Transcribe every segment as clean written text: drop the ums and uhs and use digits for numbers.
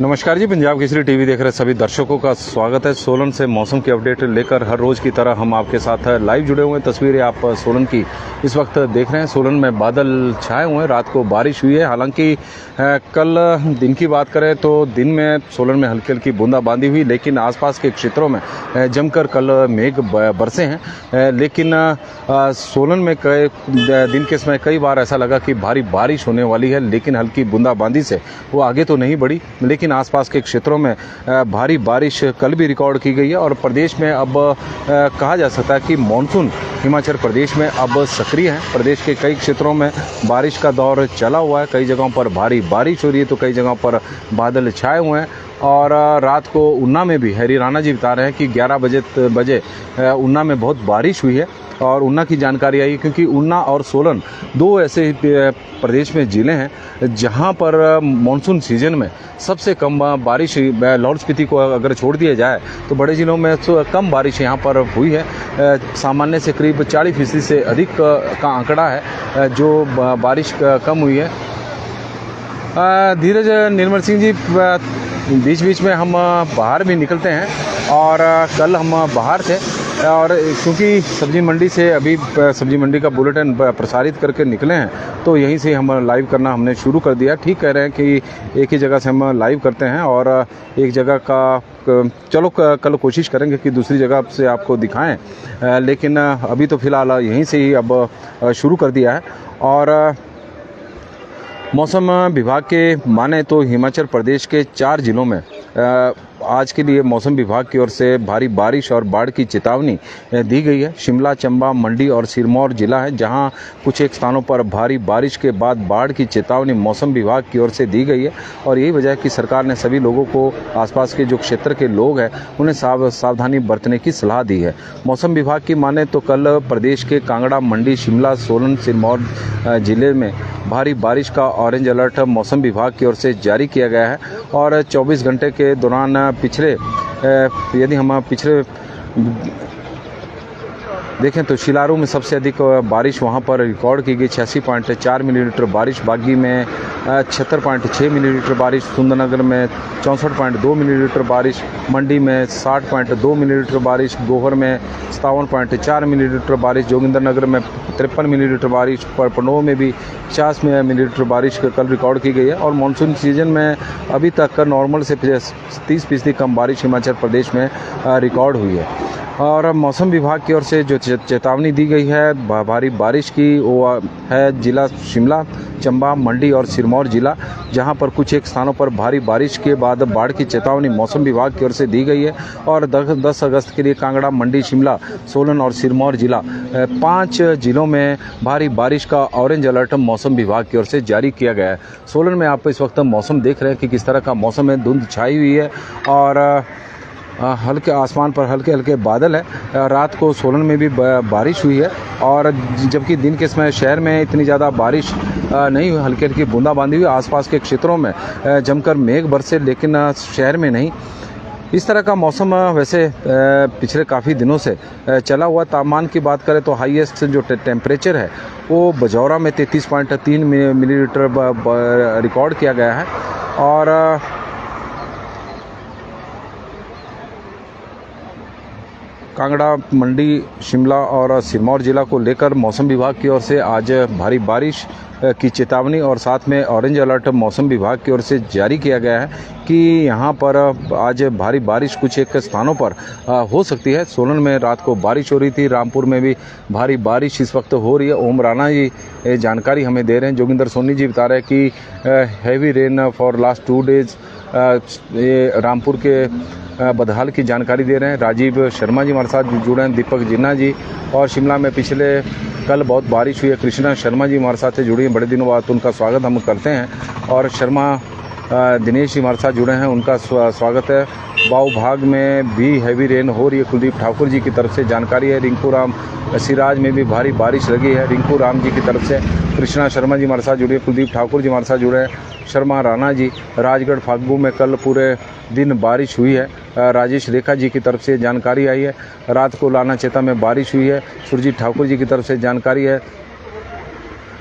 नमस्कार जी, पंजाब केसरी टीवी देख रहे सभी दर्शकों का स्वागत है। सोलन से मौसम की अपडेट लेकर हर रोज़ की तरह हम आपके साथ लाइव जुड़े हुए हैं। तस्वीरें आप सोलन की इस वक्त देख रहे हैं। सोलन में बादल छाए हुए हैं, रात को बारिश हुई है। हालांकि कल दिन की बात करें तो दिन में सोलन में हल्की हल्की बूंदाबांदी हुई, लेकिन आसपास के क्षेत्रों में जमकर कल मेघ बरसे हैं। लेकिन सोलन में दिन के समय कई बार ऐसा लगा कि भारी बारिश होने वाली है, लेकिन हल्की बूंदाबांदी से वो आगे तो नहीं बढ़ी। लेकिन आसपास के क्षेत्रों में भारी बारिश कल भी रिकॉर्ड की गई है और प्रदेश में अब कहा जा सकता है कि मानसून हिमाचल प्रदेश में अब सक्रिय है। प्रदेश के कई क्षेत्रों में बारिश का दौर चला हुआ है। कई जगहों पर भारी बारिश हो रही है तो कई जगहों पर बादल छाए हुए हैं। और रात को ऊना में भी हरी राणा जी बता रहे हैं कि 11 बजे ऊना में बहुत बारिश हुई है। और ऊना की जानकारी आई क्योंकि ऊना और सोलन दो ऐसे प्रदेश में ज़िले हैं जहां पर मानसून सीजन में सबसे कम बारिश, लाहौल स्पीति को अगर छोड़ दिया जाए तो बड़े ज़िलों में कम बारिश यहां पर हुई है। सामान्य से करीब 40% से अधिक का आंकड़ा है जो बारिश कम हुई है। धीरज निर्मल सिंह जी, बीच बीच में हम बाहर भी निकलते हैं और कल हम बाहर थे और क्योंकि सब्जी मंडी से अभी सब्जी मंडी का बुलेटिन प्रसारित करके निकले हैं तो यहीं से हम लाइव करना हमने शुरू कर दिया। ठीक कह रहे हैं कि एक ही जगह से हम लाइव करते हैं और एक जगह का चलो कल कोशिश करेंगे कि दूसरी जगह से आपको दिखाएं, लेकिन अभी तो फ़िलहाल यहीं से ही अब शुरू कर दिया है। और मौसम विभाग के माने तो हिमाचल प्रदेश के 4 ज़िलों में आज के लिए मौसम विभाग की ओर से भारी बारिश और बाढ़ की चेतावनी दी गई है। शिमला, चंबा, मंडी और सिरमौर जिला है जहां कुछ एक स्थानों पर भारी बारिश के बाद बाढ़ की चेतावनी मौसम विभाग की ओर से दी गई है। और यही वजह है कि सरकार ने सभी लोगों को, आसपास के जो क्षेत्र के लोग हैं, उन्हें सावधानी बरतने की सलाह दी है। मौसम विभाग की माने तो कल प्रदेश के कांगड़ा, मंडी, शिमला, सोलन, सिरमौर जिले में भारी बारिश का ऑरेंज अलर्ट मौसम विभाग की ओर से जारी किया गया है। और 24 घंटे के दौरान यदि हम पिछले देखें तो शिलारू में सबसे अधिक बारिश वहां पर रिकॉर्ड की गई, 86.4 मिलीमीटर बारिश। बागी में 76.6 मिलीमीटर बारिश। सुंदरनगर में 64.2 मिलीमीटर बारिश। मंडी में 60.2 मिलीमीटर बारिश। गोहर में 57.4 मिलीमीटर बारिश। जोगिंदरनगर में 53 मिलीमीटर बारिश। पनोह में भी 50 मिलीमीटर बारिश कल रिकॉर्ड की गई है। और मानसून सीजन में अभी तक नॉर्मल से 30% कम बारिश हिमाचल प्रदेश में रिकॉर्ड हुई है। और मौसम विभाग की ओर से जो चेतावनी दी गई है भारी बारिश की, वो है जिला शिमला, चंबा, मंडी और सिरमौर जिला, जहां पर कुछ एक स्थानों पर भारी बारिश के बाद बाढ़ की चेतावनी मौसम विभाग की ओर से दी गई है। और 10 अगस्त के लिए कांगड़ा, मंडी, शिमला, सोलन और सिरमौर जिला 5 जिलों में भारी बारिश का ऑरेंज अलर्ट मौसम विभाग की ओर से जारी किया गया है। सोलन में आप इस वक्त मौसम देख रहे हैं कि किस तरह का मौसम है। धुंध छाई हुई है और हल्के आसमान पर हल्के हल्के बादल है। रात को सोलन में भी बारिश हुई है और जबकि दिन के समय शहर में इतनी ज़्यादा बारिश नहीं हुई, हल्की हल्की बूंदाबांदी हुई। आसपास के क्षेत्रों में जमकर मेघ बरसे, लेकिन शहर में नहीं। इस तरह का मौसम वैसे पिछले काफ़ी दिनों से चला हुआ। तापमान की बात करें तो हाईएस्ट जो टेम्परेचर है वो बजौरा में 33.3 मिलीमीटर रिकॉर्ड किया गया है। और कांगड़ा, मंडी, शिमला और सिरमौर जिला को लेकर मौसम विभाग की ओर से आज भारी बारिश की चेतावनी और साथ में ऑरेंज अलर्ट मौसम विभाग की ओर से जारी किया गया है कि यहां पर आज भारी बारिश कुछ एक स्थानों पर हो सकती है। सोलन में रात को बारिश हो रही थी, रामपुर में भी भारी बारिश इस वक्त हो रही है। ओम राणा जी जानकारी हमें दे रहे हैं। जोगिंदर सोनी जी बता रहे हैं कि heavy rain for last 2 days. ये रामपुर के बदहाल की जानकारी दे रहे हैं। राजीव शर्मा जी हमारे साथ जुड़े हैं, दीपक जिन्ना जी। और शिमला में पिछले कल बहुत बारिश हुई है। कृष्णा शर्मा जी हमारे साथ जुड़ी हैं, बड़े दिनों बाद उनका स्वागत हम करते हैं। और शर्मा दिनेश जी हमारे साथ जुड़े हैं, उनका स्वागत है। बाऊ भाग में भी हैवी रेन हो रही है, कुलदीप ठाकुर जी की तरफ से जानकारी है। रिंकू राम सिराज में भी भारी बारिश लगी है, रिंकू राम जी की तरफ से। कृष्णा शर्मा जी हमारे साथ जुड़े हैं, कुलदीप ठाकुर जी हमारे साथ जुड़े हैं। शर्मा राणा जी, राजगढ़ फागू में कल पूरे दिन बारिश हुई है। राजेश रेखा जी की तरफ से जानकारी आई है। रात को लाना चेता में बारिश हुई है, सुरजीत ठाकुर जी की तरफ से जानकारी है।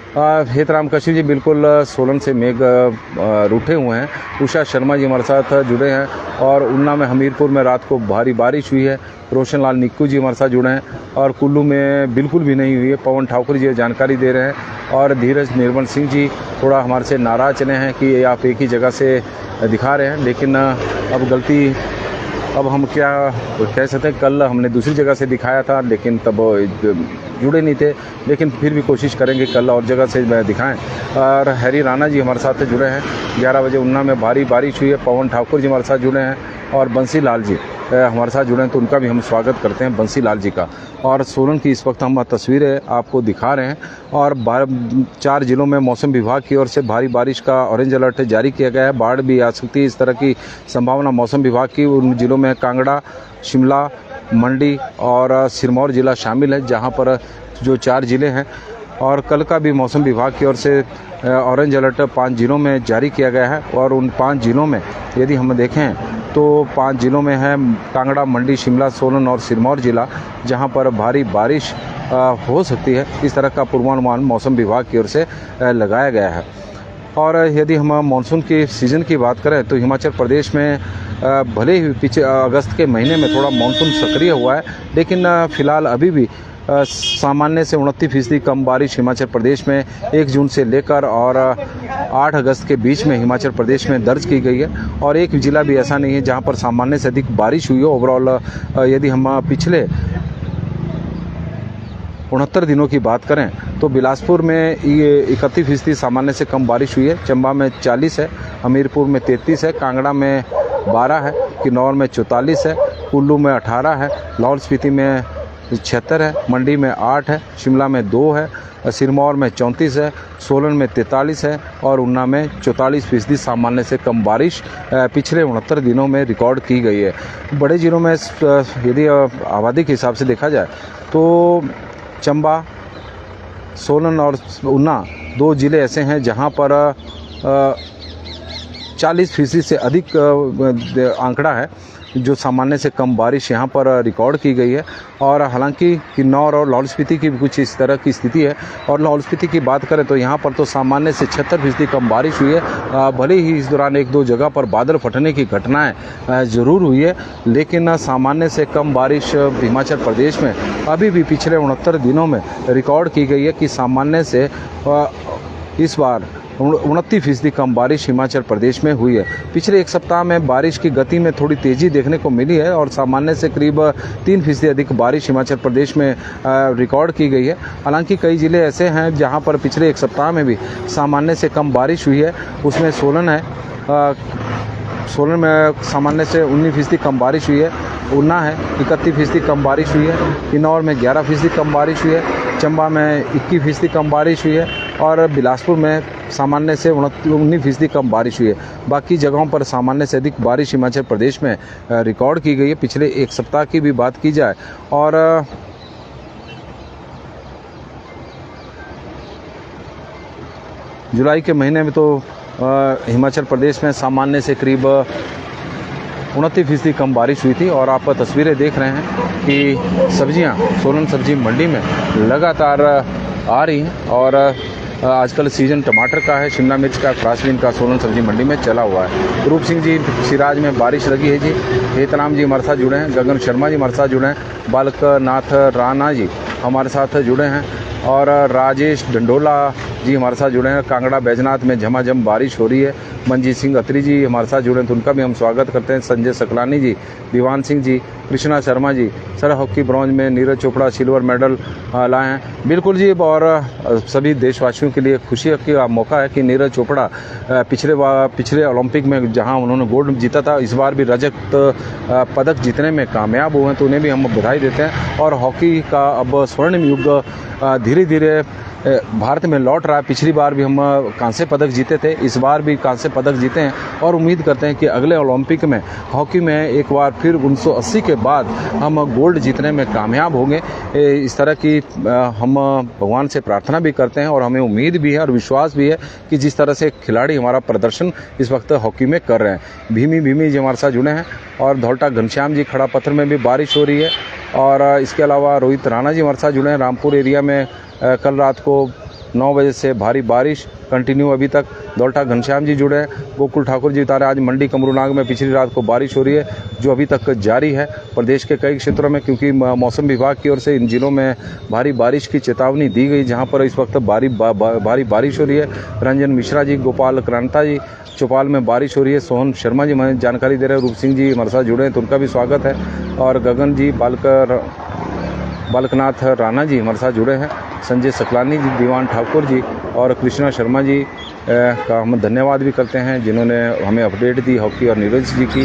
हेतराम कश्यप जी बिल्कुल सोलन से मेघ रूठे हुए हैं। उषा शर्मा जी हमारे साथ जुड़े हैं और उन्ना में हमीरपुर में रात को भारी बारिश हुई है। रोशन लाल निक्कू जी हमारे साथ जुड़े हैं और कुल्लू में बिल्कुल भी नहीं हुई है। पवन ठाकुर जी जानकारी दे रहे हैं और धीरज निर्मल सिंह जी थोड़ा हमारे से नाराज चले हैं कि आप एक ही जगह से दिखा रहे हैं, लेकिन अब गलती अब हम क्या कह सकते हैं। कल हमने दूसरी जगह से दिखाया था लेकिन तब जुड़े नहीं थे, लेकिन फिर भी कोशिश करेंगे कल और जगह से दिखाएं। और हैरी राणा जी हमारे साथ जुड़े हैं। 11 बजे उन्ना में भारी बारिश हुई है। पवन ठाकुर जी हमारे साथ जुड़े हैं और बंसी लाल जी हमारे साथ जुड़े हैं, तो उनका भी हम स्वागत करते हैं, बंसी लाल जी का। और सोलन की इस वक्त हम तस्वीरें आपको दिखा रहे हैं और 4 जिलों में मौसम विभाग की ओर से भारी बारिश का ऑरेंज अलर्ट जारी किया गया है। बाढ़ भी आ सकती है, इस तरह की संभावना मौसम विभाग की। उन जिलों में कांगड़ा, शिमला, मंडी और सिरमौर जिला शामिल है, जहां पर जो 4 जिले हैं। और कल का भी मौसम विभाग की ओर से ऑरेंज अलर्ट 5 जिलों में जारी किया गया है। और उन 5 जिलों में यदि हम देखें तो 5 जिलों में है कांगड़ा, मंडी, शिमला, सोलन और सिरमौर जिला, जहां पर भारी बारिश हो सकती है। इस तरह का पूर्वानुमान मौसम विभाग की ओर से लगाया गया है। और यदि हम मानसून की सीज़न की बात करें तो हिमाचल प्रदेश में भले ही पिछले अगस्त के महीने में थोड़ा मानसून सक्रिय हुआ है, लेकिन फ़िलहाल अभी भी सामान्य से 29% कम बारिश हिमाचल प्रदेश में 1 जून से लेकर और 8 अगस्त के बीच में हिमाचल प्रदेश में दर्ज की गई है। और एक जिला भी ऐसा नहीं है जहां पर सामान्य से अधिक बारिश हुई हो। ओवरऑल यदि हम पिछले 69 दिनों की बात करें तो बिलासपुर में ये 31% सामान्य से कम बारिश हुई है। चंबा में 40 है, हमीरपुर में 33 है, कांगड़ा में 12 है, किन्नौर में 44 है, कुल्लू में 18 है, लाहौल स्पीति में 76 है, मंडी में 8 है, शिमला में 2 है, सिरमौर में 34 है, सोलन में 43 है और उन्ना में 44% सामान्य से कम बारिश पिछले 69 दिनों में रिकॉर्ड की गई है। बड़े जिलों में यदि आबादी के हिसाब से देखा जाए तो चंबा, सोलन और उन्ना 2 ज़िले ऐसे हैं जहां पर 40% से अधिक आंकड़ा है जो सामान्य से कम बारिश यहाँ पर रिकॉर्ड की गई है। और हालांकि किन्नौर और लाहौल स्पीति की भी कुछ इस तरह की स्थिति है। और लाहौल स्पीति की बात करें तो यहाँ पर तो सामान्य से 76% कम बारिश हुई है। भले ही इस दौरान 1-2 जगह पर बादल फटने की घटनाएं ज़रूर हुई है, लेकिन सामान्य से कम बारिश हिमाचल प्रदेश में अभी भी पिछले 69 दिनों में रिकॉर्ड की गई है कि सामान्य से इस बार 29% कम बारिश हिमाचल प्रदेश में हुई है। पिछले 1 सप्ताह में बारिश की गति में थोड़ी तेज़ी देखने को मिली है और सामान्य से करीब 3% अधिक बारिश हिमाचल प्रदेश में रिकॉर्ड की गई है। हालांकि कई ज़िले ऐसे हैं जहां पर पिछले 1 सप्ताह में भी सामान्य से कम बारिश हुई है। उसमें सोलन है, सोलन में सामान्य से 19% कम बारिश हुई है। उन्ना है, 31% कम बारिश हुई है। किन्नौर में 11% कम बारिश हुई है। चंबा में 21% कम बारिश हुई है और बिलासपुर में सामान्य से 19% कम बारिश हुई है। बाकी जगहों पर सामान्य से अधिक बारिश हिमाचल प्रदेश में रिकॉर्ड की गई है। पिछले 1 सप्ताह की भी बात की जाए और जुलाई के महीने में तो हिमाचल प्रदेश में सामान्य से करीब 29% कम बारिश हुई थी। और आप तस्वीरें देख रहे हैं कि सब्जियां सोलन सब्जी मंडी में लगातार आ रही हैं और आजकल सीज़न टमाटर का है, शिमला मिर्च का, फ्रांसबीन का सोलन सब्जी मंडी में चला हुआ है। रूप सिंह जी सिराज में बारिश लगी है जी। हेतराम जी हमारे साथ जुड़े हैं, गगन शर्मा जी हमारे साथ जुड़े हैं, बालक नाथ राणा जी हमारे साथ जुड़े हैं और राजेश डंडोला जी हमारे साथ जुड़े हैं। कांगड़ा बैजनाथ में झमाझम बारिश हो रही है। मनजीत सिंह अत्री जी हमारे साथ जुड़े हैं, तो उनका भी हम स्वागत करते हैं। संजय सकलानी जी, Diwan Singh ji, Krishna Sharma ji, sir hockey bronze में नीरज चोपड़ा सिल्वर मेडल लाए हैं। बिल्कुल जी, और सभी देशवासियों के लिए खुशी का मौका है कि नीरज चोपड़ा पिछले ओलंपिक में जहां उन्होंने गोल्ड जीता था, इस बार भी रजत पदक जीतने में कामयाब हुए हैं, तो उन्हें भी हम बधाई देते हैं। और हॉकी का अब स्वर्णिम युग धीरे धीरे भारत में लौट रहा है। पिछली बार भी हम कांस्य पदक जीते थे, इस बार भी कांस्य पदक जीते हैं और उम्मीद करते हैं कि अगले ओलंपिक में हॉकी में एक बार फिर 1980 के बाद हम गोल्ड जीतने में कामयाब होंगे। इस तरह की हम भगवान से प्रार्थना भी करते हैं और हमें उम्मीद भी है और विश्वास भी है कि जिस तरह से खिलाड़ी हमारा प्रदर्शन इस वक्त हॉकी में कर रहे हैं। भीमी जी हमारे साथ जुड़े हैं और धौलटा घनश्याम जी खड़ा पत्थर में भी बारिश हो रही है। और इसके अलावा रोहित राणा जी हमारे साथ जुड़े हैं। रामपुर एरिया में कल रात को 9 बजे से भारी बारिश कंटिन्यू अभी तक। दौलटा घनश्याम जी जुड़े हैं, गोकुल ठाकुर जी बता रहे हैं आज मंडी कमरूनाग में पिछली रात को बारिश हो रही है जो अभी तक जारी है प्रदेश के कई क्षेत्रों में, क्योंकि मौसम विभाग की ओर से इन जिलों में भारी बारिश की चेतावनी दी गई जहां पर इस वक्त भारी बारिश हो रही है। रंजन मिश्रा जी, गोपाल क्रांता जी, चौपाल में बारिश हो रही है। सोहन शर्मा जी हमें जानकारी दे रहे हैं। रूप सिंह जी हमारे साथ जुड़े हैं तो उनका भी स्वागत है। और गगन जी, बालकनाथ राणा जी हमारे साथ जुड़े हैं। संजय सकलानी जी, दीवान ठाकुर जी और कृष्णा शर्मा जी का हम धन्यवाद भी करते हैं जिन्होंने हमें अपडेट दी हॉकी और नीरज जी की।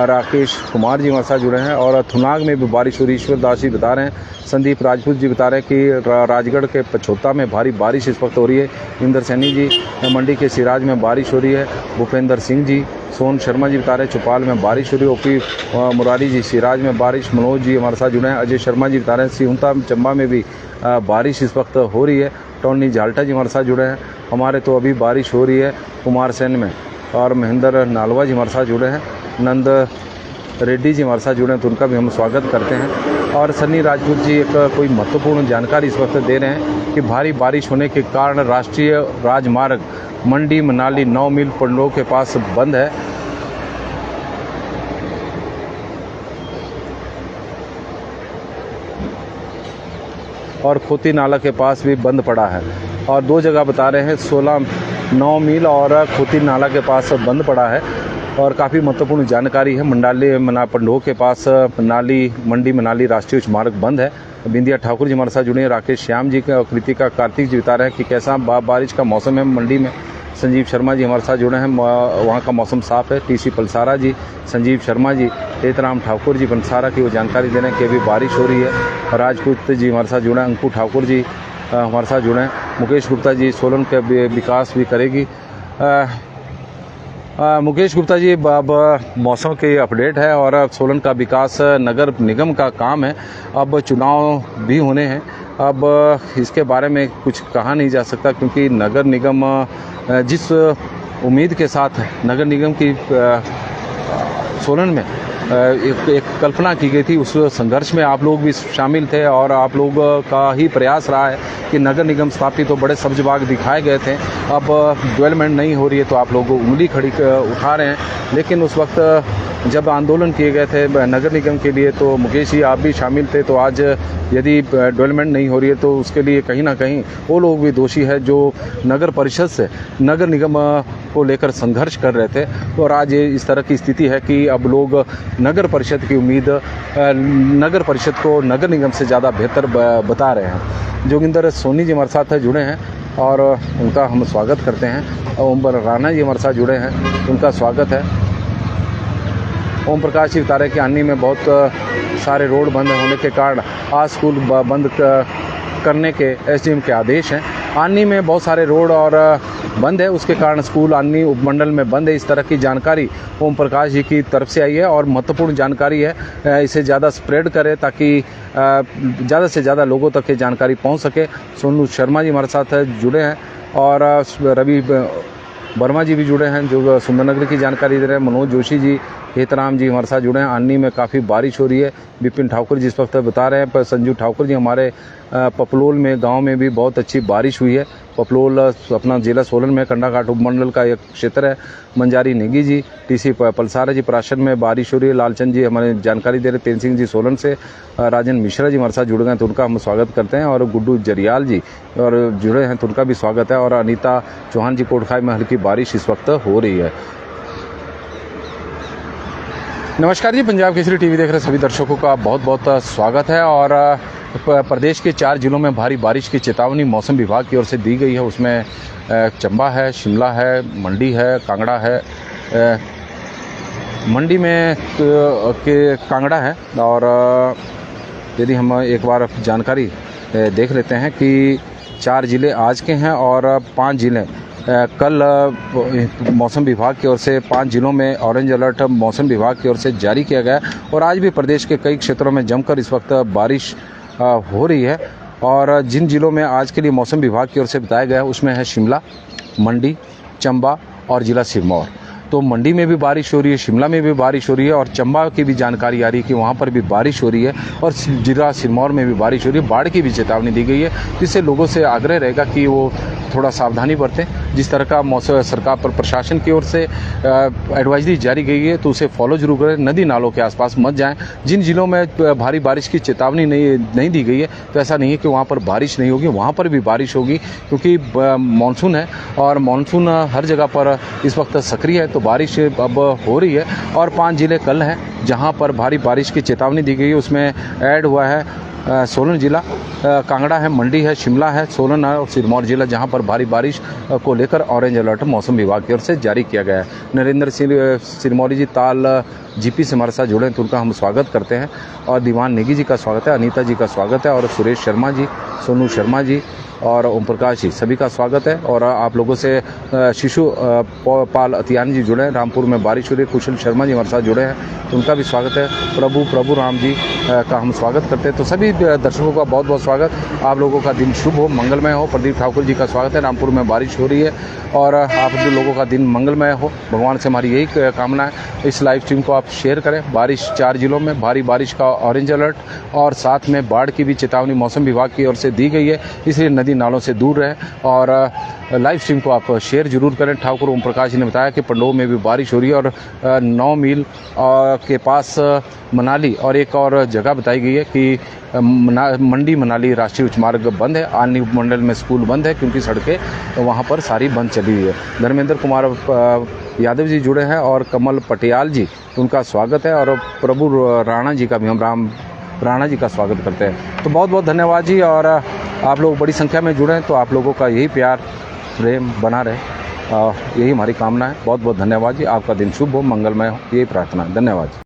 राकेश कुमार जी हमारे साथ जुड़े हैं। और थुनाग में भी बारिश हो रही, ईश्वर दास जी बता रहे हैं। संदीप राजपूत जी बता रहे हैं कि राजगढ़ के पछोता में भारी बारिश इस वक्त हो रही है। इंदर सैनी जी, मंडी के सिराज में बारिश हो रही है। भूपेंद्र सिंह जी, सोहन शर्मा जी बता रहे हैं चौपाल में बारिश हो रही है। ओपी मुरारी जी, सिराज में बारिश। मनोज जी हमारे साथ जुड़े हैं। अजय शर्मा जी बता रहे हैं सिहुंता चंबा में भी बारिश इस वक्त हो रही है। टोनी झाल्टा जी हमारे साथ जुड़े हैं। हमारे तो अभी बारिश हो रही है कुमार सेन में। और महेंद्र नालवा जी हमारे साथ जुड़े हैं। नंद रेड्डी जी हमारे साथ जुड़े हैं तो उनका भी हम स्वागत करते हैं। और सन्नी राजपूत जी एक कोई महत्वपूर्ण जानकारी इस वक्त दे रहे हैं कि भारी बारिश होने के कारण राष्ट्रीय राजमार्ग मंडी मनाली 9 मील पंडोह के पास बंद है। और खोती नाला के पास भी बंद पड़ा है। और 2 जगह बता रहे हैं 9 मील और खोती नाला के पास बंद पड़ा है। और काफ़ी महत्वपूर्ण जानकारी है। पंडोह के पास मंडी मनाली राष्ट्रीय उच्च मार्ग बंद है। बिंदिया ठाकुर जी हमारे साथ जुड़े हैं। राकेश श्याम जी और कृतिका कार्तिक जी बता रहे हैं कि कैसा बारिश का मौसम है मंडी में। संजीव शर्मा जी हमारे साथ जुड़े हैं, वहाँ का मौसम साफ है। टीसी पलसारा जी, संजीव शर्मा जी, हेतराम ठाकुर जी पलसारा की वो जानकारी दे रहे हैं कि अभी बारिश हो रही है। राजपूत जी हमारे साथ जुड़े हैं। अंकु ठाकुर जी हमारे साथ जुड़े हैं। मुकेश गुप्ता जी, सोलन का विकास भी करेगी। मुकेश गुप्ता जी, अब मौसम की अपडेट है और सोलन का विकास नगर निगम का काम है। अब चुनाव भी होने हैं, अब इसके बारे में कुछ कहा नहीं जा सकता क्योंकि नगर निगम जिस उम्मीद के साथ नगर निगम की सोलन में एक कल्पना की गई थी उस संघर्ष में आप लोग भी शामिल थे और आप लोग का ही प्रयास रहा है कि नगर निगम स्थापित तो बड़े सब्ज बाग दिखाए गए थे। अब डेवलपमेंट नहीं हो रही है तो आप लोग उंगली खड़ी उठा रहे हैं। लेकिन उस वक्त जब आंदोलन किए गए थे नगर निगम के लिए तो मुकेश जी आप भी शामिल थे। तो आज यदि डेवलपमेंट नहीं हो रही है तो उसके लिए कहीं ना कहीं वो लोग भी दोषी है जो नगर परिषद से नगर निगम को लेकर संघर्ष कर रहे थे। और आज इस तरह की स्थिति है कि अब लोग नगर परिषद की उम्मीद नगर परिषद को नगर निगम से ज़्यादा बेहतर बता रहे हैं। जोगिंदर सोनी जी हमारे साथ जुड़े हैं और उनका हम स्वागत करते हैं। ओम राणा जी हमारे साथ जुड़े हैं, उनका स्वागत है। ओम प्रकाश जी बता रहे हैं कि अन्नी में बहुत सारे रोड बंद होने के कारण आज स्कूल बंद करने के एसडीएम के आदेश हैं। अन्नी में बहुत सारे रोड और बंद है, उसके कारण स्कूल अन्नी उपमंडल में बंद है। इस तरह की जानकारी ओम प्रकाश जी की तरफ से आई है और महत्वपूर्ण जानकारी है। इसे ज़्यादा स्प्रेड करें ताकि ज़्यादा से ज़्यादा लोगों तक ये जानकारी पहुंच सके। सोनू शर्मा जी हमारे साथ जुड़े हैं और रवि वर्मा जी भी जुड़े हैं जो सुंदरनगर की जानकारी दे रहे हैं। मनोज जोशी जी, हेतराम जी हमारे साथ जुड़े हैं। अन्नी में काफ़ी बारिश हो रही है, विपिन ठाकुर जी इस वक्त बता रहे हैं। पर संजू ठाकुर जी हमारे पपलोल में गांव में भी बहुत अच्छी बारिश हुई है। पपलोल अपना जिला सोलन में कंडाघाट उपमंडल का एक क्षेत्र है। मंजारी नेगी जी, टीसी पलसारा जी प्राशन में बारिश हो रही है। लालचंद जी हमारे जानकारी दे रहे हैं। तेन सिंह जी सोलन से। राजन मिश्रा जी हमारे साथ जुड़ गए तो उनका हम स्वागत करते हैं। और गुड्डू जरियाल जी और जुड़े हैं तो उनका भी स्वागत है। और अनीता चौहान जी, कोटखाई में हल्की बारिश इस वक्त हो रही है। नमस्कार जी, पंजाब केसरी टीवी देख रहे सभी दर्शकों का बहुत बहुत स्वागत है। और प्रदेश के 4 जिलों में भारी बारिश की चेतावनी मौसम विभाग की ओर से दी गई है। उसमें चंबा है, शिमला है, मंडी है, कांगड़ा है। मंडी में के कांगड़ा है। और यदि हम एक बार जानकारी देख लेते हैं कि 4 जिले आज के हैं और 5 जिले कल मौसम विभाग की ओर से 5 जिलों में ऑरेंज अलर्ट मौसम विभाग की ओर से जारी किया गया। और आज भी प्रदेश के कई क्षेत्रों में जमकर इस वक्त बारिश हो रही है। और जिन जिलों में आज के लिए मौसम विभाग की ओर से बताया गया है उसमें है शिमला, मंडी, चंबा और जिला सिरमौर। तो मंडी में भी बारिश हो रही है, शिमला में भी बारिश हो रही है और चंबा की भी जानकारी आ रही है कि वहाँ पर भी बारिश हो रही है और जिला सिरमौर में भी बारिश हो रही है। बाढ़ की भी चेतावनी दी गई है, जिससे लोगों से आग्रह रहेगा कि वो थोड़ा सावधानी बरतें। जिस तरह का मौसम सरकार पर प्रशासन की ओर से एडवाइजरी जारी गई है तो उसे फॉलो जरूर करें। नदी नालों के आसपास मत जाएं। जिन जिलों में भारी बारिश की चेतावनी नहीं दी गई है तो ऐसा नहीं है कि वहाँ पर बारिश नहीं होगी, वहाँ पर भी बारिश होगी, क्योंकि मानसून है और मानसून हर जगह पर इस वक्त सक्रिय है। तो बारिश अब हो रही है और 5 जिले कल हैं जहाँ पर भारी बारिश की चेतावनी दी गई है। उसमें ऐड हुआ है सोलन जिला, कांगड़ा है, मंडी है, शिमला है, सोलन है और सिरमौर जिला, जहां पर भारी बारिश को लेकर ऑरेंज अलर्ट मौसम विभाग की ओर से जारी किया गया है। नरेंद्र सिंह सिरमौरी जी ताल जीपी से हमारे साथ जुड़े हैं तो उनका हम स्वागत करते हैं और दीवान नेगी जी का स्वागत है, अनीता जी का स्वागत है और सुरेश शर्मा जी, सोनू शर्मा जी और ओम प्रकाश जी, सभी का स्वागत है। और आप लोगों से शिशु पाल अतियान जी जुड़े हैं, रामपुर में बारिश हो रही है, कुशल शर्मा जी हमारे साथ जुड़े हैं तो उनका भी स्वागत है। प्रभु राम जी का हम स्वागत करते हैं। तो सभी दर्शकों का बहुत बहुत स्वागत। आप लोगों का दिन शुभ हो, मंगलमय हो। प्रदीप ठाकुर जी का स्वागत है, रामपुर में बारिश हो रही है और आप लोगों का दिन मंगलमय हो, भगवान से हमारी यही कामना है। इस लाइव स्ट्रीम को आप शेयर करें। बारिश 4 जिलों में भारी बारिश का ऑरेंज अलर्ट और साथ में बाढ़ की भी चेतावनी मौसम विभाग की ओर से दी गई है, इसलिए नदी नालों से दूर रहें और लाइव स्ट्रीम को आप शेयर जरूर करें। ठाकुर ओम प्रकाश जी ने बताया कि पंडोह में भी बारिश हो रही है और 9 मील के पास मनाली और एक और जगह बताई गई है कि मंडी मनाली राष्ट्रीय उच्च मार्ग बंद है। आनी उपमंडल में स्कूल बंद है क्योंकि सड़कें वहाँ पर सारी बंद चली हुई है। धर्मेंद्र कुमार यादव जी जुड़े हैं और कमल पटियाल जी, उनका स्वागत है और प्रभु राणा जी का भी हम राणा जी का स्वागत करते हैं। तो बहुत बहुत धन्यवाद जी। और आप लोग बड़ी संख्या में जुड़े हैं तो आप लोगों का यही प्यार प्रेम बना रहे, यही हमारी कामना है। बहुत बहुत धन्यवाद जी। आपका दिन शुभ हो, मंगलमय हो, यही प्रार्थना है। धन्यवाद।